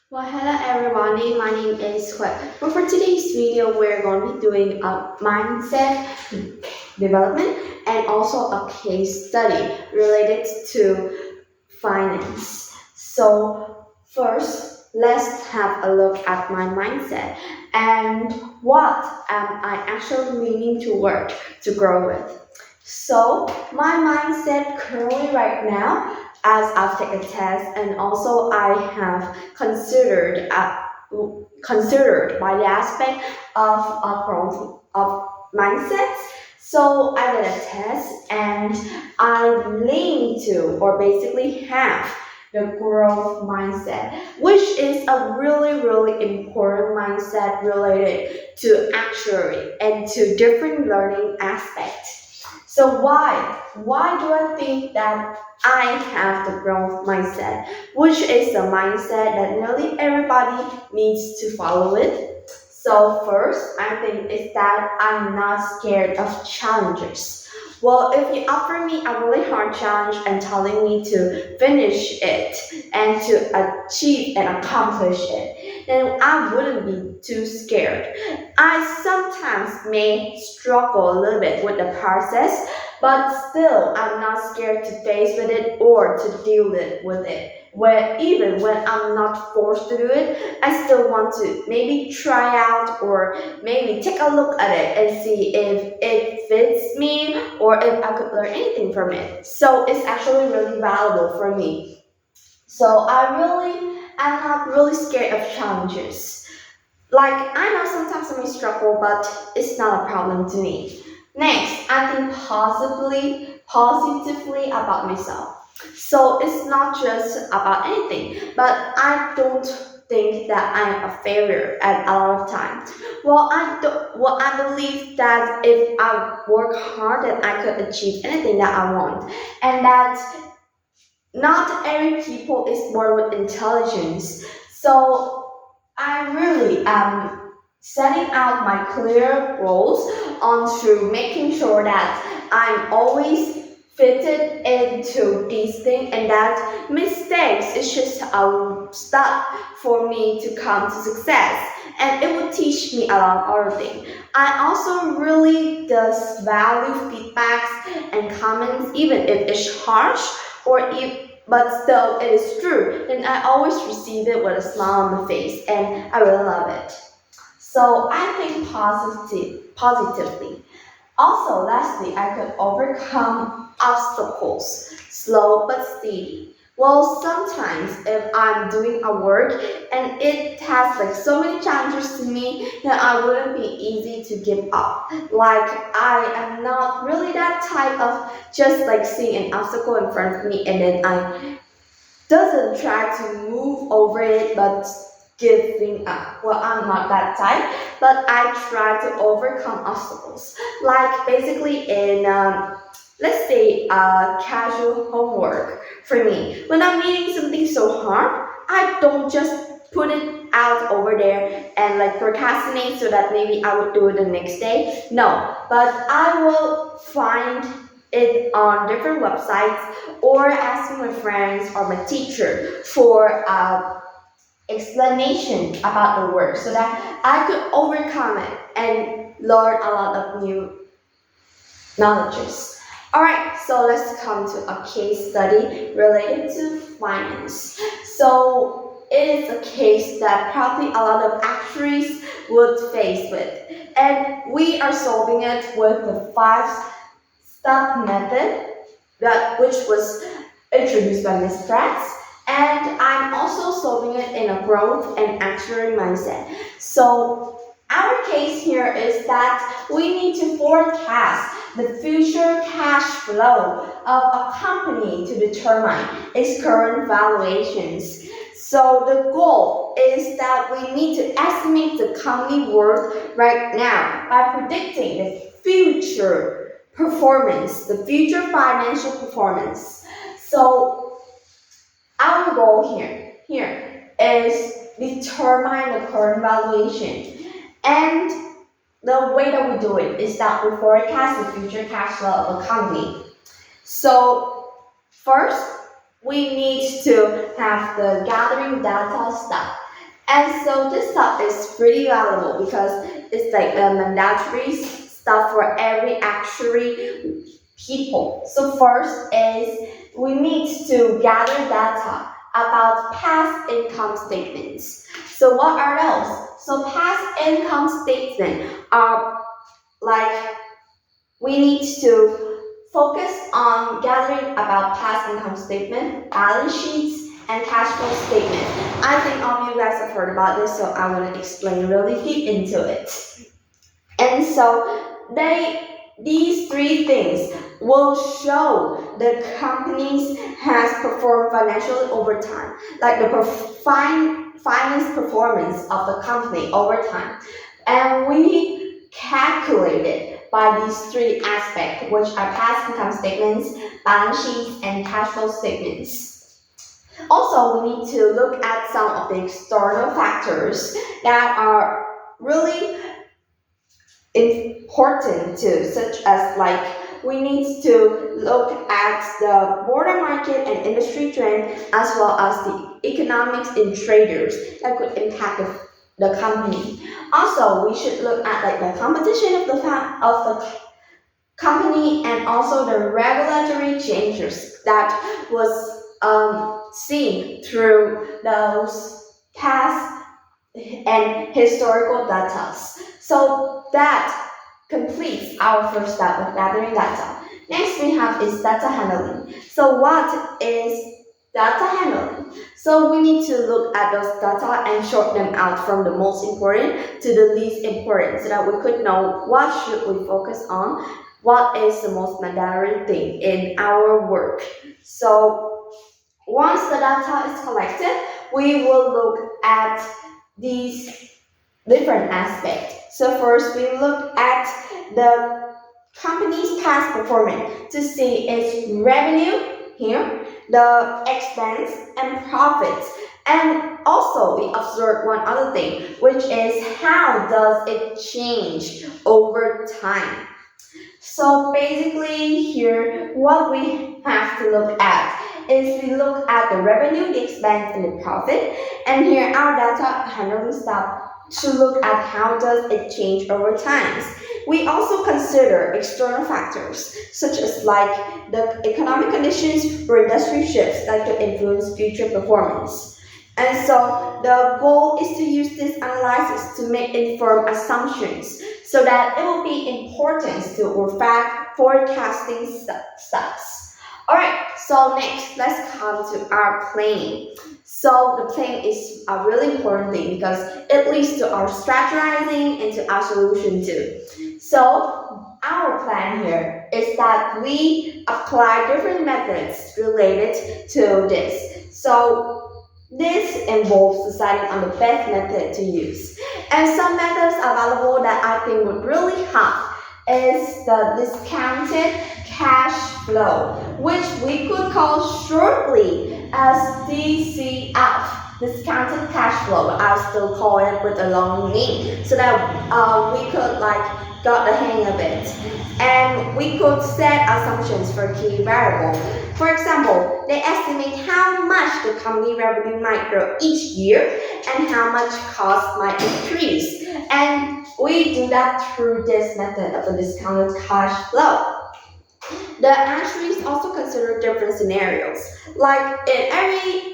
Well, hello everybody, my name is Hui. Well, for today's video, we're going to be doing a mindset development and also a case study related to finance. So, first, let's have a look at my mindset and what am I actually leaning toward to grow with. So, my mindset currently right now, as I've taken a test and also I have considered by the aspect of growth of mindsets. So I did a test and I lean to or basically have the growth mindset, which is a really important mindset related to actuary and to different learning aspects. So why do I think that I have the growth mindset, which is a mindset that nearly everybody needs to follow it? So first, I think is that I'm not scared of challenges. Well, if you offer me a really hard challenge and telling me to finish it and to achieve and accomplish it, then I wouldn't be too scared. I sometimes may struggle a little bit with the process, but still, I'm not scared to face with it or to deal with it. Where even when I'm not forced to do it, I still want to maybe try out or maybe take a look at it and see if it fits me or if I could learn anything from it. So it's actually really valuable for me. So I'm not really scared of challenges. Like, I know sometimes I may struggle, but it's not a problem to me. Next, I think positively about myself. So it's not just about anything, but I don't think that I am a failure at a lot of times. I believe that if I work hard, then I could achieve anything that I want, and that not every people is born with intelligence. So I really am setting out my clear goals onto making sure that I'm always fitted into these things and that mistakes is just a step for me to come to success, and it will teach me a lot of other things. I also really does value feedbacks and comments even if it's harsh or if but still it is true, and I always receive it with a smile on my face, and I really love it. So I think positively. Also, lastly, I could overcome obstacles, slow but steady. Well, sometimes if I'm doing a work and it has like so many challenges to me, then I wouldn't be easy to give up. Like, I am not really that type of just like seeing an obstacle in front of me and then I doesn't try to move over it but giving up. Well, I'm not that type, but I try to overcome obstacles. Like basically in let's say casual homework for me. When I'm meeting something so hard, I don't just put it out over there and like procrastinate so that maybe I would do it the next day. No, but I will find it on different websites or asking my friends or my teacher for explanation about the word so that I could overcome it and learn a lot of new knowledges. Alright, so let's come to a case study related to finance. So it is a case that probably a lot of actuaries would face with. And we are solving it with the five-step method which was introduced by Ms. Pratt. And I'm also solving it in a growth and actuary mindset. So our case here is that we need to forecast the future cash flow of a company to determine its current valuations. So the goal is that we need to estimate the company worth right now by predicting the future performance, the future financial performance. So our goal here is determine the current valuation, and the way that we do it is that we forecast the future cash flow of a company. So first, we need to have the gathering data step. And so this stuff is pretty valuable because it's like the mandatory stuff for every actuary people. So first is we need to gather data about past income statements. So what are those? So past income statement are like we need to focus on gathering about past income statement, balance sheets, and cash flow statement. I think all of you guys have heard about this, so I want to explain really deep into it. And so these three things will show the companies has performed financially over time, like the finance performance of the company over time. And we calculated by these three aspects, which are past income statements, balance sheets, and cash flow statements. Also, we need to look at some of the external factors that are really important too, such as like we need to look at the border market and industry trend as well as the economics in traders that could impact the company. Also, we should look at like the competition of the company and also the regulatory changes that was seen through those past and historical data. So that completes our first step of gathering data. Next we have is data handling. So what is data handling? So we need to look at those data and sort them out from the most important to the least important so that we could know what should we focus on, what is the most mandatory thing in our work. So once the data is collected, we will look at these different aspects. So first we look at the company's past performance to see its revenue here, the expense and profits. And also we observe one other thing, which is how does it change over time. So basically here, what we have to look at is we look at the revenue, the expense, and the profit. And here our data handling step to look at how does it change over time. We also consider external factors such as like the economic conditions or industry shifts that could influence future performance. And so the goal is to use this analysis to make informed assumptions so that it will be important to or fact forecasting steps. Alright, so next let's come to our planning. So the planning is a really important thing because it leads to our strategizing and to our solution too. So our plan here is that we apply different methods related to this. So this involves deciding on the best method to use. And some methods available that I think would really help is the discounted cash flow, which we could call shortly as DCF, discounted cash flow. I'll still call it with a long name so that we could like got the hang of it. And we could set assumptions for key variable. For example, they estimate how much the company revenue might grow each year and how much cost might increase. And we do that through this method of the discounted cash flow. The actuaries also consider different scenarios. Like in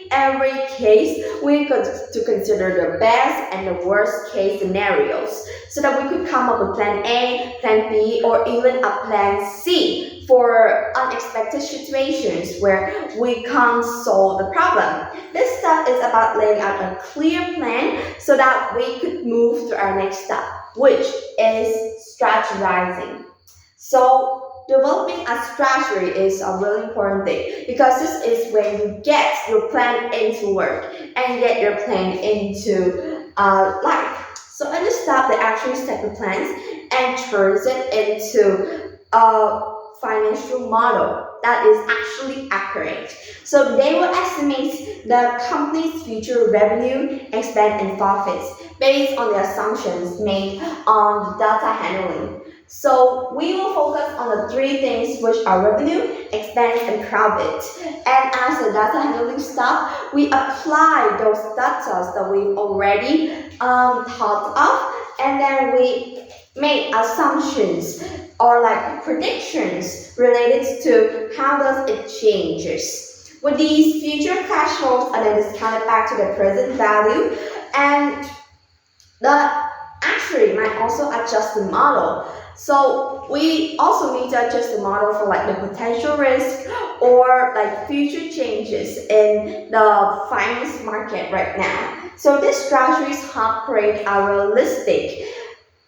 every case, we could to consider the best and the worst case scenarios so that we could come up with plan A, plan B, or even a plan C for unexpected situations where we can't solve the problem. This step is about laying out a clear plan so that we could move to our next step, which is strategizing. So developing a strategy is a really important thing because this is when you get your plan into work and get your plan into life. So in this step, they actually set the plans and turns it into a financial model that is actually accurate. So they will estimate the company's future revenue, expense, and profits based on the assumptions made on the data handling. So we will focus on the three things, which are revenue, expense, and profit. And as a data handling staff, we apply those data that we've already thought of, and then we make assumptions or like predictions related to how does it changes. With these, future cash flows are then discounted back to the present value, and the actuary might also adjust the model. So we also need to adjust the model for like the potential risk or like future changes in the finance market right now. So these strategies help create a realistic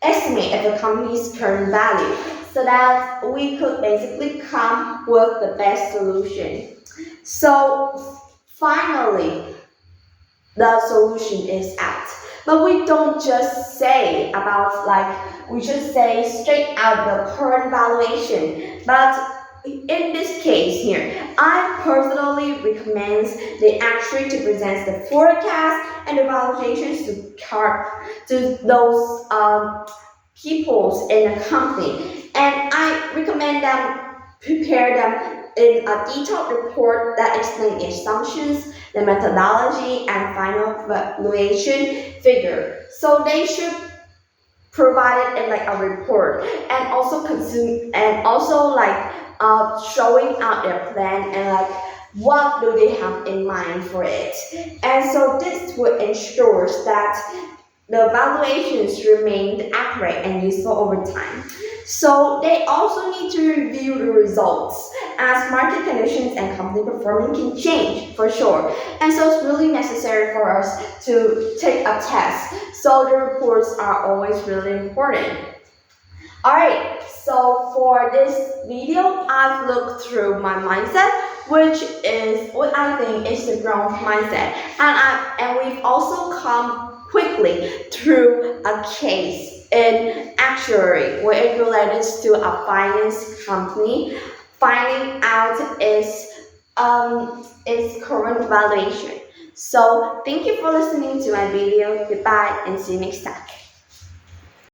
estimate of the company's current value so that we could basically come with the best solution. So finally, the solution is out. But we don't just say about like, we just say straight out the current valuation. But in this case here, I personally recommend the actuary to present the forecast and the valuations to those people in the company. And I recommend them prepare them in a detailed report that explains the assumptions, the methodology, and final valuation figure. So they should provide it in like a report and also consume and also like showing out their plan and like what do they have in mind for it. And so this would ensure that the valuations remained accurate and useful over time. So they also need to review the results as market conditions and company performance can change for sure. And so it's really necessary for us to take a test. So the reports are always really important. Alright, so for this video, I've looked through my mindset, which is what I think is the growth mindset. And we've also come quickly through a case in actuary where it relates to a finance company finding out its current valuation. So thank you for listening to my video. Goodbye and see you next time.